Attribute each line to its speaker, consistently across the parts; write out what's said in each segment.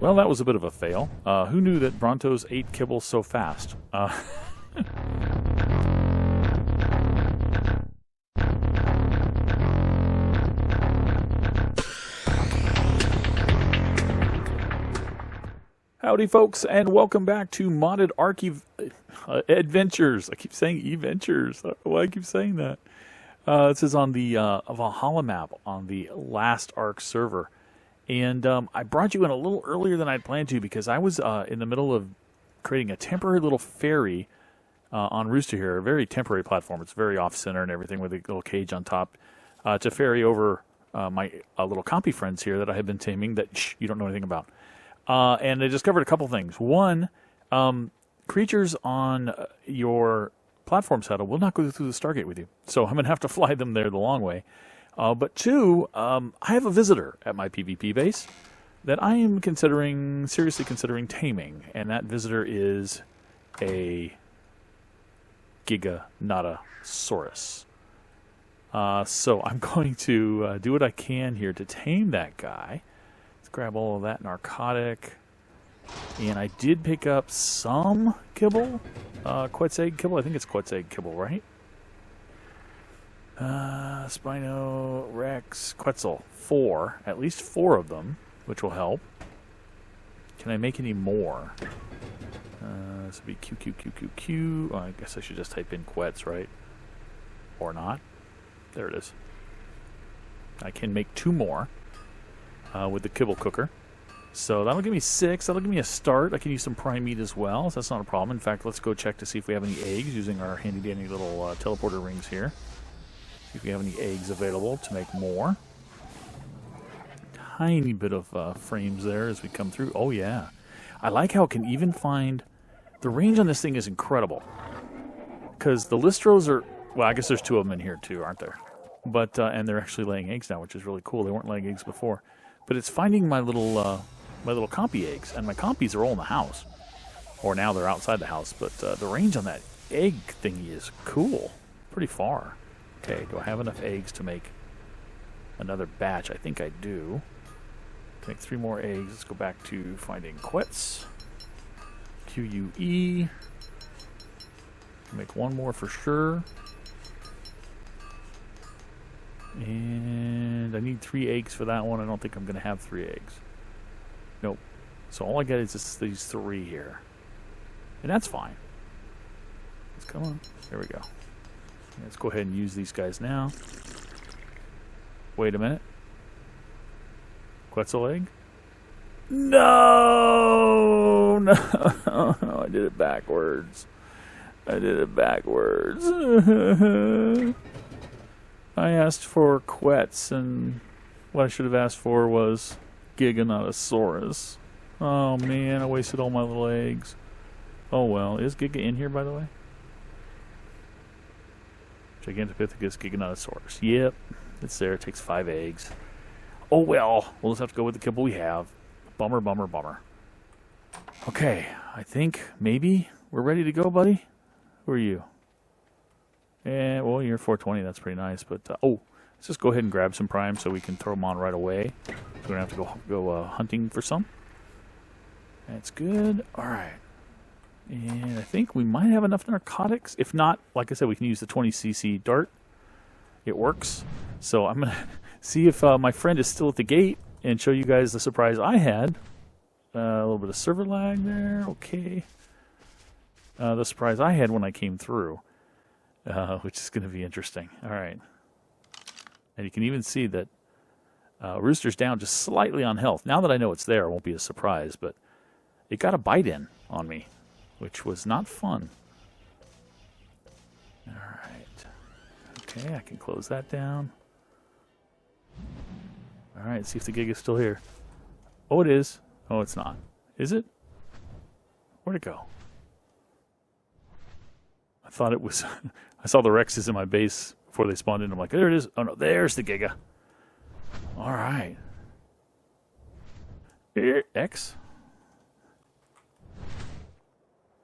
Speaker 1: Well, that was a bit of a fail. Who knew that Brontos ate kibble so fast? Howdy, folks, and welcome back to Modded Ark Adventures. I keep saying E-Ventures. I don't know why I keep saying that. This is on the Valhalla map on the Last Ark server. And I brought you in a little earlier than I'd planned to because I was in the middle of creating a temporary little ferry on Rooster here, a very temporary platform. It's very off-center and everything with a little cage on top to ferry over my little compy friends here that I have been taming that you don't know anything about. And I discovered a couple things. One, creatures on your platform saddle will not go through the Stargate with you. So I'm going to have to fly them there the long way. But two, I have a visitor at my PvP base that I am seriously considering taming. And that visitor is a Giga, not a Saurus. So I'm going to do what I can here to tame that guy. Let's grab all of that narcotic. And I did pick up some kibble. Quetz egg kibble. I think it's Quetz egg kibble, right? Spino, Rex, Quetzal. 4. At least 4 of them, which will help. Can I make any more? This would be QQQQQ. Oh, I guess I should just type in Quetz, right? Or not. There it is. I can make 2 more with the kibble cooker. So that'll give me 6. That'll give me a start. I can use some prime meat as well, so that's not a problem. In fact, let's go check to see if we have any eggs using our handy-dandy little teleporter rings here. See if we have any eggs available to make more. Tiny bit of frames there as we come through. Oh, yeah. I like how it can even find... The range on this thing is incredible. Because the Listros are... Well, I guess there's 2 of them in here, too, aren't there? But and they're actually laying eggs now, which is really cool. They weren't laying eggs before. But it's finding my little compy eggs. And my compies are all in the house. Or now they're outside the house. But the range on that egg thingy is cool. Pretty far. Okay, do I have enough eggs to make another batch? I think I do. Make 3 more eggs. Let's go back to finding Quetz. QUE. Make 1 more for sure. And I need 3 eggs for that one. I don't think I'm going to have 3 eggs. Nope. So all I get is just these 3 here. And that's fine. Let's come on. There we go. Let's go ahead and use these guys now. Wait a minute. Quetzal egg? No! No! I did it backwards. I asked for Quetz, and what I should have asked for was Giga, not a Saurus. Oh man, I wasted all my little eggs. Oh well. Is Giga in here, by the way? Gigantopithecus Giganotosaurus. Yep, it's there. It takes 5 eggs. Oh well, we'll just have to go with the kibble we have. Bummer, bummer, bummer. Okay, I think maybe we're ready to go, buddy. Who are you? Yeah, well, you're 420. That's pretty nice. But oh, let's just go ahead and grab some prime so we can throw them on right away. We're gonna have to go hunting for some. That's good. All right. And I think we might have enough narcotics. If not, like I said, we can use the 20cc dart. It works. So I'm going to see if my friend is still at the gate and show you guys the surprise I had. A little bit of server lag there. Okay. The surprise I had when I came through, which is going to be interesting. All right. And you can even see that Rooster's down just slightly on health. Now that I know it's there, it won't be a surprise, but it got a bite in on me, which was not fun. All right. Okay, I can close that down. All right, see if the gig is still here. Oh, it is. Oh, it's not. Is it? Where'd it go? I thought it was... I saw the Rexes in my base before they spawned in. I'm like, there it is. Oh, no, there's the Giga. All right. X?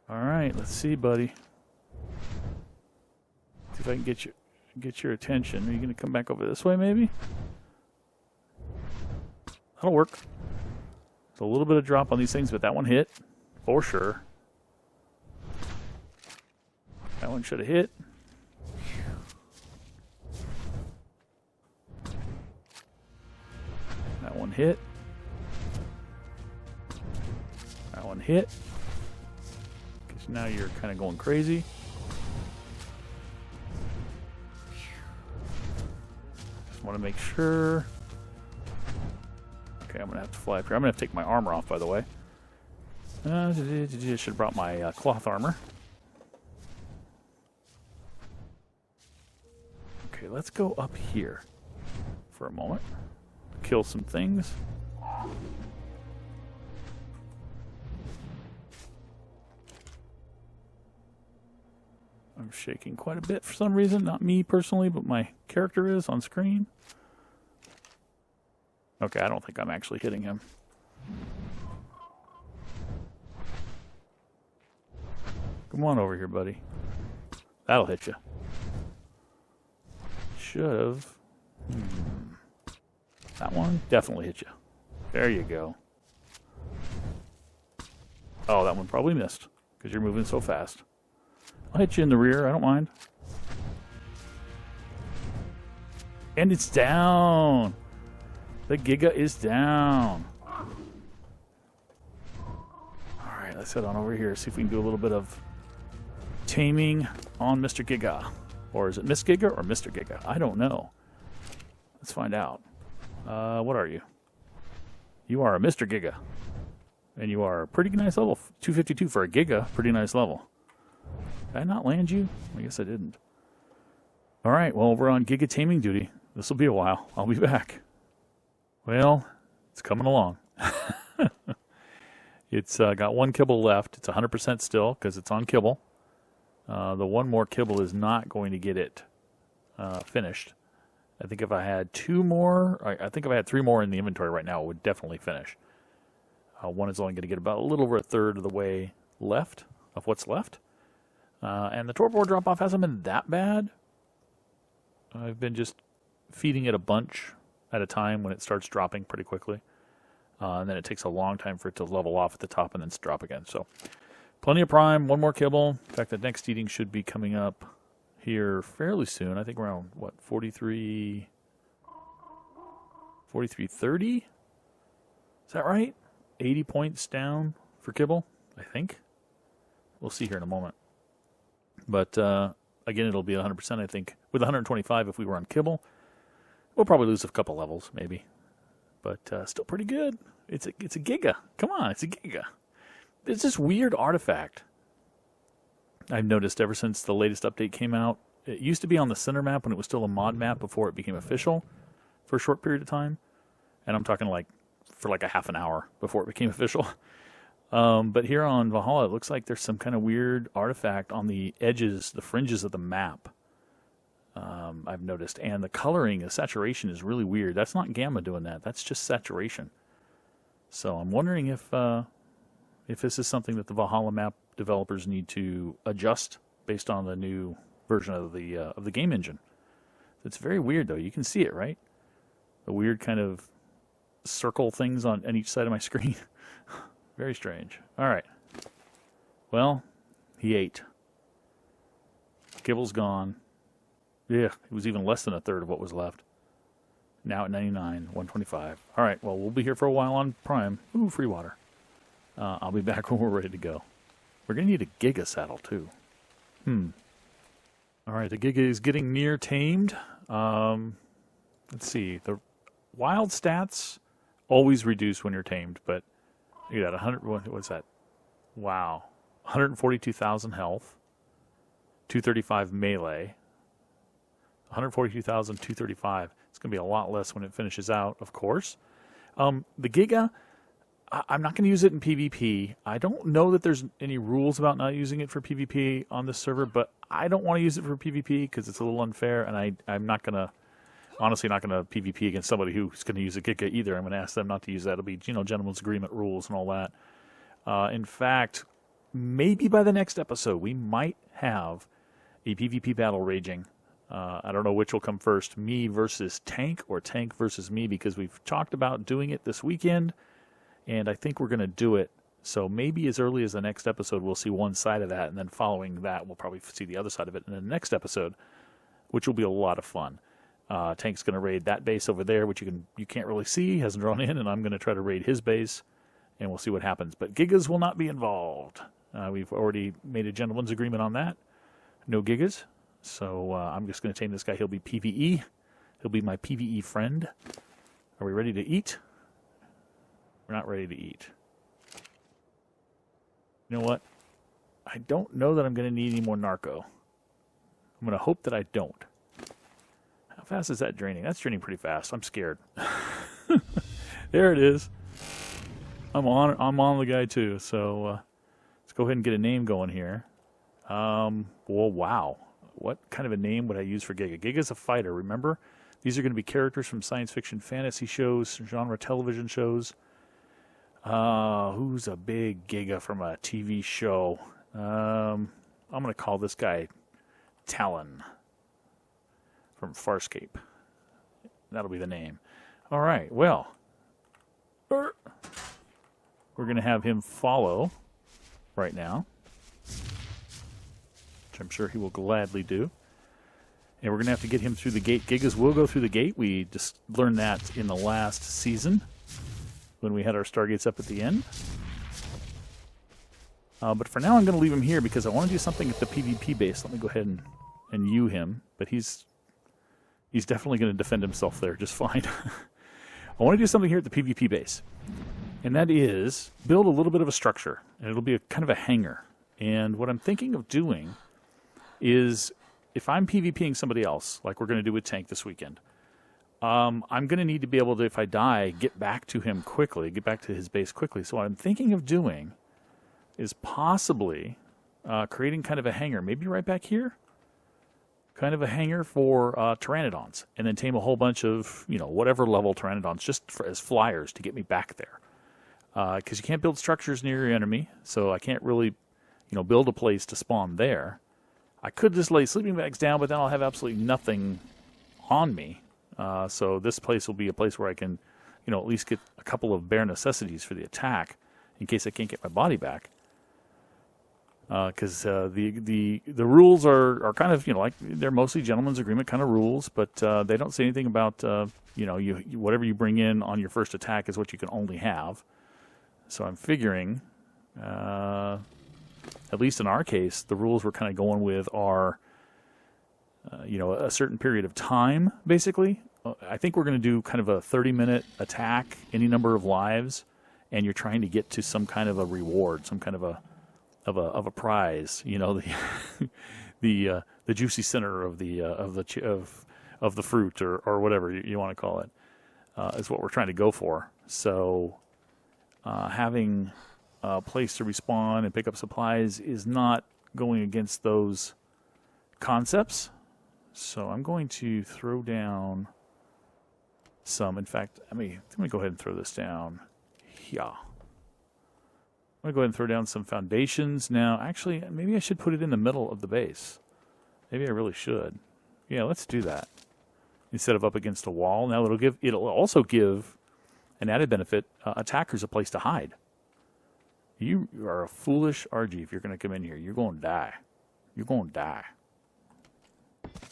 Speaker 1: All right, let's see, buddy. See if I can get your attention. Are you going to come back over this way, maybe? That'll work. There's a little bit of drop on these things, but that one hit for sure. That one should have hit. That one hit. That one hit. Because now you're kind of going crazy. Just want to make sure. Okay, I'm going to have to fly up here. I'm going to have to take my armor off, by the way. I should have brought my cloth armor. Okay, let's go up here for a moment. Kill some things. I'm shaking quite a bit for some reason. Not me personally, but my character is on screen. Okay, I don't think I'm actually hitting him. Come on over here, buddy. That'll hit you. Should have. That one definitely hit you. There you go. Oh, that one probably missed because you're moving so fast. I'll hit you in the rear. I don't mind. And it's down. The Giga is down. Alright, let's head on over here. See if we can do a little bit of taming on Mr. Giga. Or is it Miss Giga or Mr. Giga? I don't know. Let's find out. What are you? You are a Mr. Giga. And you are a pretty nice level. 252 for a Giga. Pretty nice level. Did I not land you? I guess I didn't. Alright, well, we're on Giga taming duty. This will be a while. I'll be back. Well, it's coming along. It's got one kibble left. It's 100% still because it's on kibble. The one more kibble is not going to get it finished. I think if I had two more, I think if I had three more in the inventory right now, it would definitely finish. One is only going to get about a little over a third of the way left of what's left. And the torpor drop-off hasn't been that bad. I've been just feeding it a bunch at a time when it starts dropping pretty quickly. And then it takes a long time for it to level off at the top and then drop again. So plenty of prime, one more kibble. In fact, the next eating should be coming up here fairly soon. I think around, what, 43... 43.30? Is that right? 80 points down for kibble, I think. We'll see here in a moment. But, again, it'll be 100%, I think. With 125 if we were on kibble. We'll probably lose a couple levels, maybe. But still pretty good. It's a Giga. Come on, it's a Giga. It's this weird artifact I've noticed ever since the latest update came out. It used to be on the center map when it was still a mod map before it became official for a short period of time. And I'm talking like for like a half an hour before it became official. But here on Valhalla, it looks like there's some kind of weird artifact on the edges, the fringes of the map. I've noticed. And the coloring, the saturation is really weird. That's not Gamma doing that. That's just saturation. So I'm wondering if this is something that the Valhalla map developers need to adjust based on the new version of the game engine. It's very weird, though. You can see it, right? The weird kind of circle things on each side of my screen. Very strange. All right. Well, he ate. Kibble's gone. Yeah, it was even less than a third of what was left. Now at 99, 125. All right, well, we'll be here for a while on Prime. Ooh, free water. I'll be back when we're ready to go. We're going to need a Giga saddle, too. All right, the Giga is getting near tamed. Let's see. The wild stats always reduce when you're tamed, but you got 100. What's that? Wow. 142,000 health. 235 melee. 142,000, 235. It's going to be a lot less when it finishes out, of course. The Giga, I'm not going to use it in PvP. I don't know that there's any rules about not using it for PvP on this server, but I don't want to use it for PvP because it's a little unfair, and I'm not going to, honestly not going to PvP against somebody who's going to use a Giga either. I'm going to ask them not to use that. It'll be, gentleman's agreement rules and all that. In fact, maybe by the next episode, we might have a PvP battle raging. I don't know which will come first, me versus Tank or Tank versus me, because we've talked about doing it this weekend. and I think we're going to do it. So maybe as early as the next episode, we'll see one side of that, and then following that, we'll probably see the other side of it in the next episode, which will be a lot of fun. Tank's going to raid that base over there, which you can't really see, he hasn't drawn in, and I'm going to try to raid his base, and we'll see what happens. But Gigas will not be involved. We've already made a gentleman's agreement on that. No Gigas. So I'm just going to tame this guy. He'll be PvE. He'll be my PvE friend. Are we ready to eat? We're not ready to eat. You know what? I don't know that I'm going to need any more narco. I'm going to hope that I don't. How fast is that draining? That's draining pretty fast. I'm scared. There it is. I'm on the guy too. So let's go ahead and get a name going here. Well, wow. What kind of a name would I use for Giga? Giga's a fighter, remember? These are going to be characters from science fiction, fantasy shows, genre television shows. Who's a big Giga from a TV show? I'm going to call this guy Talon from Farscape. That'll be the name. All right, well, we're going to have him follow right now, which I'm sure he will gladly do. And we're going to have to get him through the gate. Gigas will go through the gate. We just learned that in the last season when we had our Stargates up at the end. But for now, I'm going to leave him here because I want to do something at the PvP base. Let me go ahead and U him. But he's definitely going to defend himself there just fine. I want to do something here at the PvP base. And that is build a little bit of a structure. And it'll be a kind of a hangar. And what I'm thinking of doing is, if I'm PvPing somebody else, like we're going to do with Tank this weekend, I'm going to need to be able to, if I die, get back to him quickly, get back to his base quickly. So what I'm thinking of doing is possibly creating kind of a hangar, maybe right back here, kind of a hangar for Pteranodons, and then tame a whole bunch of, whatever level Pteranodons, just as flyers to get me back there. Because you can't build structures near your enemy, so I can't really, build a place to spawn there. I could just lay sleeping bags down, but then I'll have absolutely nothing on me. So this place will be a place where I can, at least get a couple of bare necessities for the attack in case I can't get my body back. Because the rules are kind of, like they're mostly gentleman's agreement kind of rules, but they don't say anything about, whatever you bring in on your first attack is what you can only have. So I'm figuring, at least in our case, the rules we're kind of going with are, a certain period of time, basically. I think we're going to do kind of a 30-minute attack, any number of lives, and you're trying to get to some kind of a reward, some kind of a prize, the juicy center of the fruit or whatever you want to call it, is what we're trying to go for. So having a place to respawn and pick up supplies is not going against those concepts. So I'm going to throw down some. In fact, let me go ahead and throw this down. Yeah. I'm going to go ahead and throw down some foundations. Now, actually, maybe I should put it in the middle of the base. Maybe I really should. Yeah, let's do that. Instead of up against a wall. Now, it'll also give an added benefit, attackers a place to hide. You are a foolish RG if you're going to come in here. You're going to die. You're going to die.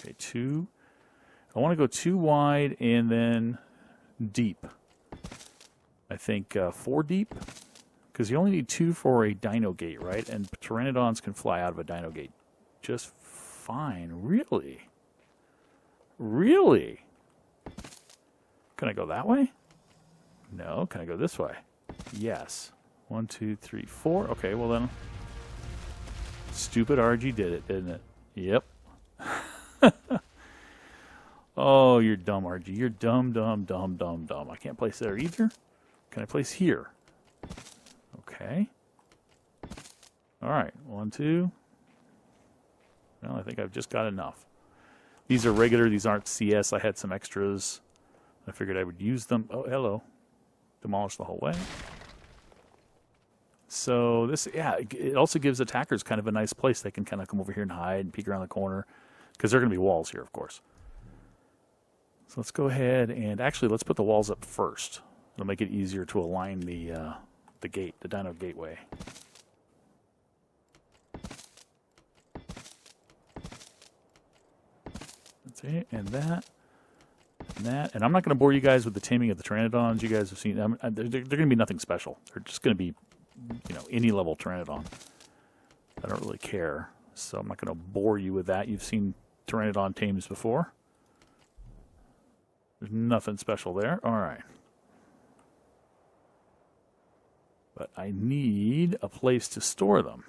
Speaker 1: Okay, 2. I want to go 2 wide and then deep. I think 4 deep. Because you only need 2 for a dino gate, right? And Pteranodons can fly out of a dino gate just fine. Really? Really? Can I go that way? No. Can I go this way? Yes. 1, 2, 3, 4. Okay, well then. Stupid RG did it, didn't it? Yep. Oh, you're dumb, RG. You're dumb, dumb, dumb, dumb, dumb. I can't place there either. Can I place here? Okay. All right. 1, 2. Well, I think I've just got enough. These are regular. These aren't CS. I had some extras. I figured I would use them. Oh, hello. Demolish the whole way. So this, yeah, it also gives attackers kind of a nice place. They can kind of come over here and hide and peek around the corner because there are going to be walls here, of course. So let's go ahead and actually let's put the walls up first. It'll make it easier to align the the gate, the dino gateway. That's it, and that. And I'm not going to bore you guys with the taming of the Pteranodons. You guys have seen them. They're going to be nothing special. They're just going to be, you know, any level Pteranodon. I don't really care, so I'm not going to bore you with that. You've seen Pteranodon Tames before. There's nothing special there. All right. But I need a place to store them,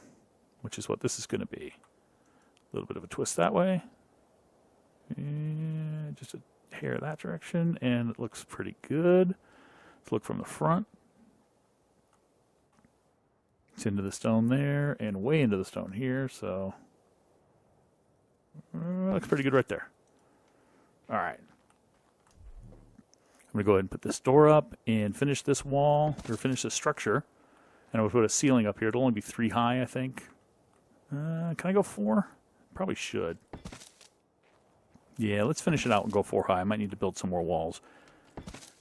Speaker 1: which is what this is going to be. A little bit of a twist that way. And just a hair that direction, and it looks pretty good. Let's look from the front. It's into the stone there, and way into the stone here, so looks pretty good right there. All right. I'm going to go ahead and put this door up and finish this wall, or finish this structure. And I'll put a ceiling up here. It'll only be 3 high, I think. Can I go 4? Probably should. Yeah, let's finish it out and go 4 high. I might need to build some more walls.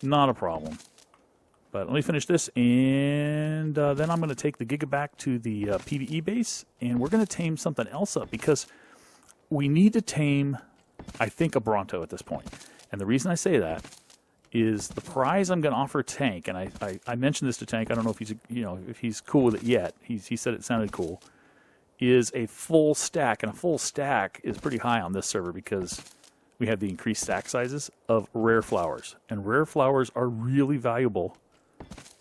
Speaker 1: Not a problem. But let me finish this, and then I'm going to take the Giga back to the PvE base, and we're going to tame something else up, because we need to tame, I think, a Bronto at this point. And the reason I say that is the prize I'm going to offer Tank, and I mentioned this to Tank. I don't know if he's, you know, if he's cool with it yet. He said it sounded cool. Is a full stack, and a full stack is pretty high on this server because we have the increased stack sizes of rare flowers, and rare flowers are really valuable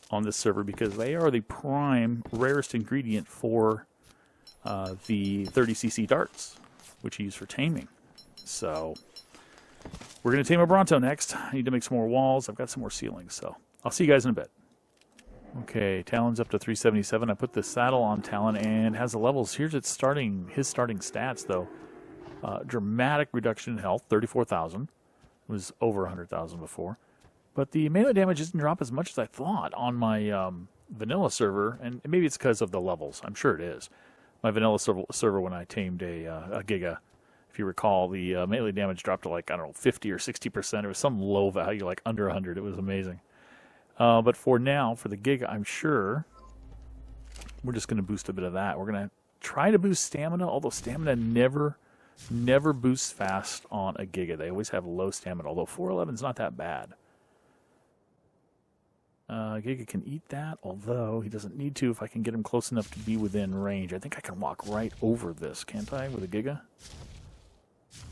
Speaker 1: on this server because they are the prime rarest ingredient for the 30cc darts, which you use for taming. So we're going to tame a Bronto next. I need to make some more walls. I've got some more ceilings, so I'll see you guys in a bit. Okay, Talon's up to 377. I put the saddle on Talon and has the levels. Here's his starting stats, though. Dramatic reduction in health, 34,000. It was over 100,000 before. But the melee damage didn't drop as much as I thought on my vanilla server, and maybe it's because of the levels. I'm sure it is. My vanilla server when I tamed a Giga, if you recall, the melee damage dropped to like, I don't know, 50 or 60%. It was some low value, like under 100. It was amazing. But for now, for the Giga, I'm sure we're just going to boost a bit of that. We're going to try to boost stamina, although stamina never boosts fast on a Giga. They always have low stamina, although 411 is not that bad. Giga can eat that, although he doesn't need to if I can get him close enough to be within range. I think I can walk right over this, can't I, with a Giga?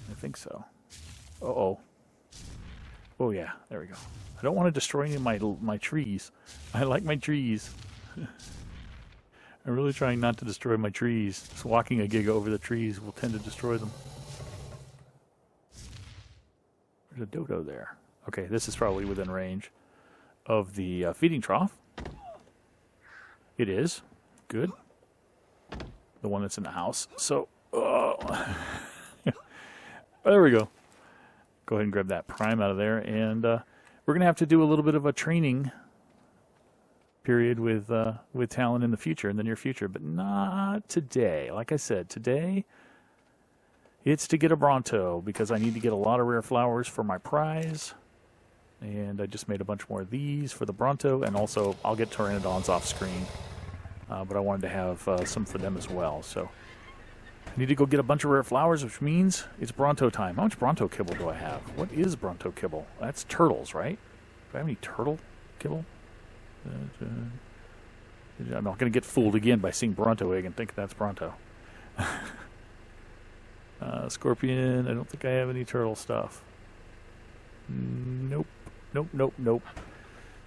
Speaker 1: I think so. Uh-oh. Oh, yeah, there we go. I don't want to destroy any of my trees. I like my trees. I'm really trying not to destroy my trees. Just walking a Giga over the trees will tend to destroy them. There's a dodo there. Okay, this is probably within range of the feeding trough. It is. Good. The one that's in the house. So, there we go. Go ahead and grab that prime out of there, and we're going to have to do a little bit of a training period with Talon in the future, in the near future, but not today. Like I said, today it's to get a Bronto because I need to get a lot of rare flowers for my prize, and I just made a bunch more of these for the Bronto, and also I'll get Pteranodons off screen, but I wanted to have some for them as well. So I need to go get a bunch of rare flowers, which means it's Bronto time. How much Bronto Kibble do I have? What is Bronto Kibble? That's turtles, right? Do I have any turtle kibble? I'm not going to get fooled again by seeing Bronto egg and think that's Bronto. Scorpion, I don't think I have any turtle stuff. Nope.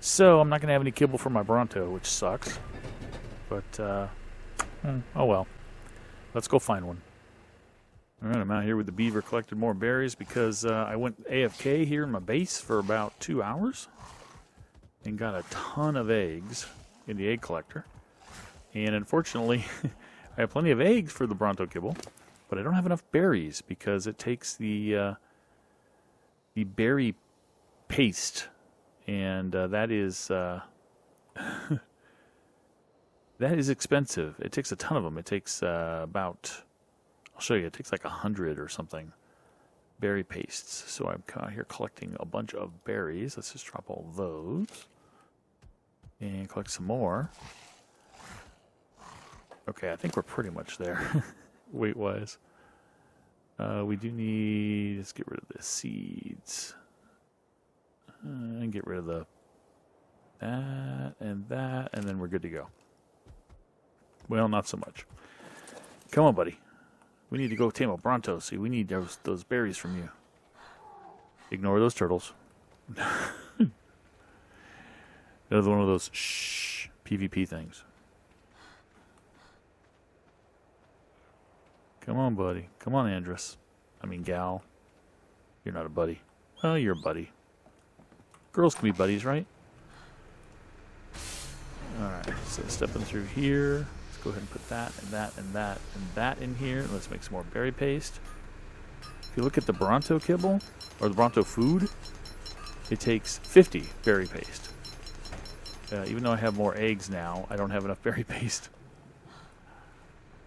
Speaker 1: So I'm not going to have any kibble for my Bronto, which sucks. But, oh well. Let's go find one. Alright, I'm out here with the beaver, collected more berries because I went AFK here in my base for about 2 hours and got a ton of eggs in the egg collector. And unfortunately, I have plenty of eggs for the Bronto Kibble, but I don't have enough berries because it takes the berry paste, and that is that is expensive. It takes a ton of them. It takes about, I'll show you, it takes like 100 or something berry pastes. So I'm out here collecting a bunch of berries. Let's just drop all those and collect some more. Okay, I think we're pretty much there, weight-wise. We do need... Let's get rid of the seeds. And get rid of that, and then we're good to go. Well, not so much. Come on, buddy. We need to go tame a Bronto. See, we need those berries from you. Ignore those turtles. Another one of those shh PvP things. Come on, buddy. Come on, Andress. I mean, gal. You're not a buddy. Well, you're a buddy. Girls can be buddies, right? Alright, so stepping through here. Let's go ahead and put that, and that, and that, and that in here. Let's make some more berry paste. If you look at the Bronto Kibble, or the Bronto food, it takes 50 berry paste. Even though I have more eggs now, I don't have enough berry paste.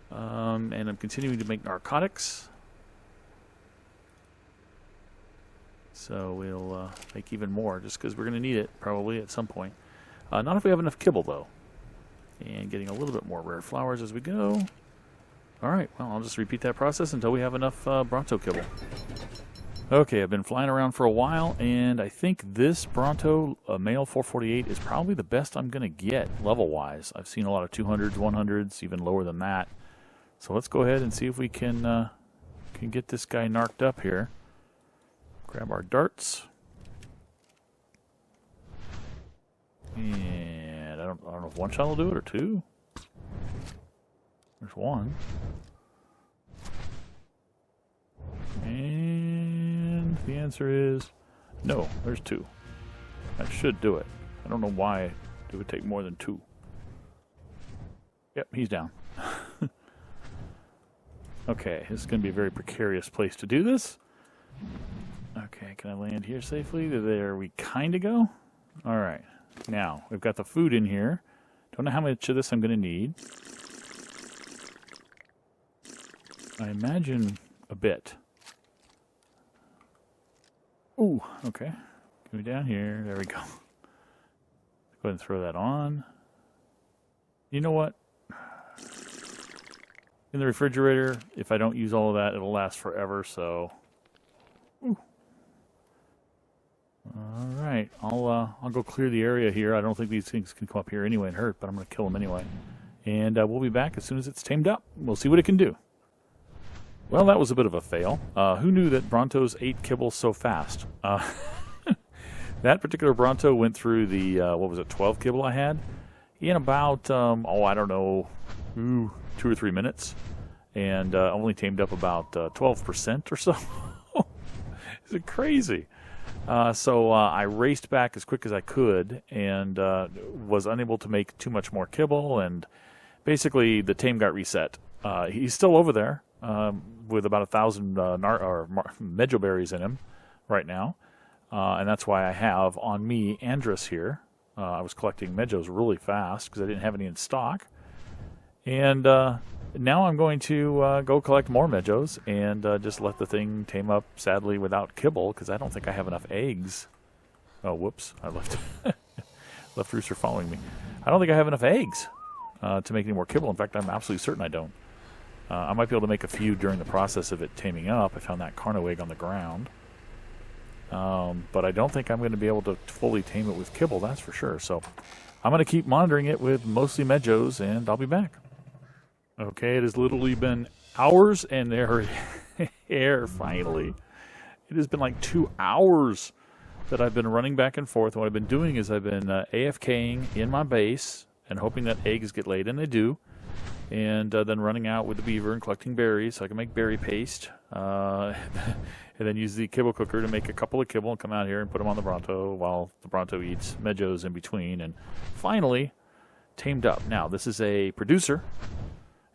Speaker 1: And I'm continuing to make narcotics. So we'll make even more, just because we're going to need it, probably, at some point. Not if we have enough kibble, though. And getting a little bit more rare flowers as we go. Alright, well, I'll just repeat that process until we have enough Bronto Kibble. Okay, I've been flying around for a while, and I think this Bronto, male 448, is probably the best I'm going to get, level-wise. I've seen a lot of 200s, 100s, even lower than that. So let's go ahead and see if we can get this guy narked up here. Grab our darts. And I don't know if one shot will do it or two. There's one. And the answer is no, there's two. That should do it. I don't know why it would take more than two. Yep, he's down. Okay, this is going to be a very precarious place to do this. Okay, can I land here safely? There we kind of go. All right. Now, we've got the food in here. Don't know how much of this I'm going to need. I imagine a bit. Ooh, okay. Get me down here. There we go. Go ahead and throw that on. You know what? In the refrigerator, if I don't use all of that, it'll last forever, so... Ooh. Alright, I'll go clear the area here. I don't think these things can come up here anyway and hurt, but I'm going to kill them anyway. And we'll be back as soon as it's tamed up. We'll see what it can do. Well, that was a bit of a fail. Who knew that Brontos ate kibble so fast? That particular Bronto went through the, 12 kibble I had in about, I don't know, 2 or 3 minutes. And only tamed up about 12% or so. Is it crazy? So I raced back as quick as I could and was unable to make too much more kibble, and basically the tame got reset. He's still over there with about 1,000 medjo berries in him right now, and that's why I have on me Andress here. I was collecting medjos really fast because I didn't have any in stock, and now I'm going to go collect more medjos and just let the thing tame up, sadly, without kibble, because I don't think I have enough eggs. Oh, whoops. I left left Rooster following me. I don't think I have enough eggs to make any more kibble. In fact, I'm absolutely certain I don't. I might be able to make a few during the process of it taming up. I found that Carno egg on the ground. But I don't think I'm going to be able to fully tame it with kibble, that's for sure. So I'm going to keep monitoring it with mostly medjos, and I'll be back. Okay, it has literally been hours, and they're here finally. It has been like 2 hours that I've been running back and forth. What I've been doing is I've been AFKing in my base and hoping that eggs get laid, and they do. And then running out with the beaver and collecting berries so I can make berry paste. And then use the kibble cooker to make a couple of kibble and come out here and put them on the Bronto while the Bronto eats medjos in between. And finally, tamed up. Now, this is a producer.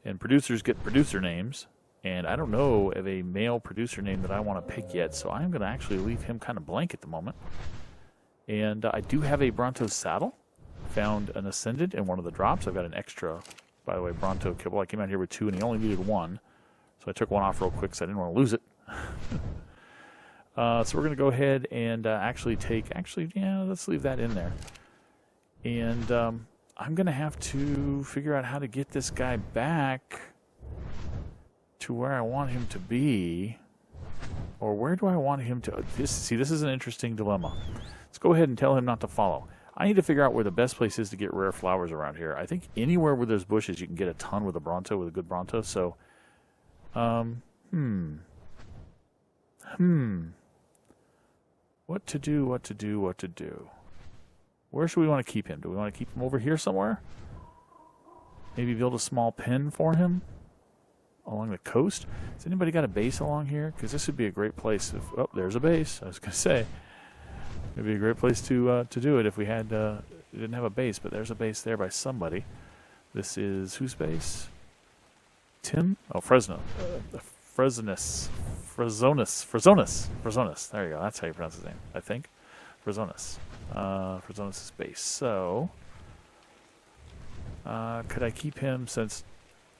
Speaker 1: And producers get producer names, and I don't know of a male producer name that I want to pick yet, so I'm going to actually leave him kind of blank at the moment. And I do have a Bronto saddle. Found an Ascendant in one of the drops. I've got an extra, by the way, Bronto kibble. I came out here with 2, and he only needed 1. So I took 1 off real quick because I didn't want to lose it. So we're going to go ahead and let's leave that in there. And I'm going to have to figure out how to get this guy back to where I want him to be. Or where do I want him to... See, this is an interesting dilemma. Let's go ahead and tell him not to follow. I need to figure out where the best place is to get rare flowers around here. I think anywhere where there's bushes, you can get a ton with a Bronto, with a good Bronto. So, What to do, what to do, what to do. Where should we want to keep him? Do we want to keep him over here somewhere? Maybe build a small pen for him along the coast? Has anybody got a base along here? Because this would be a great place. If, oh, there's a base. I was going to say. It'd be a great place to do it if we had didn't have a base, but there's a base there by somebody. This is whose base? Tim? Oh, Fresno. Fresonus. There you go. That's how you pronounce his name, I think. Fresonus. Fresonus' base. So, could I keep him since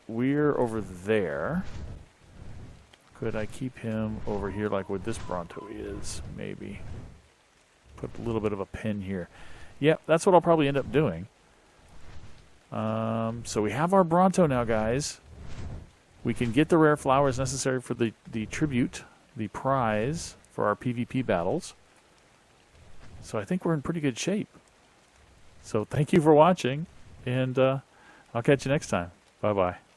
Speaker 1: we're over there? Could I keep him over here like where this Bronto is? Maybe. Put a little bit of a pin here. Yep, that's what I'll probably end up doing. So we have our Bronto now, guys. We can get the rare flowers necessary for the tribute, the prize for our PvP battles. So I think we're in pretty good shape. So thank you for watching, and I'll catch you next time. Bye-bye.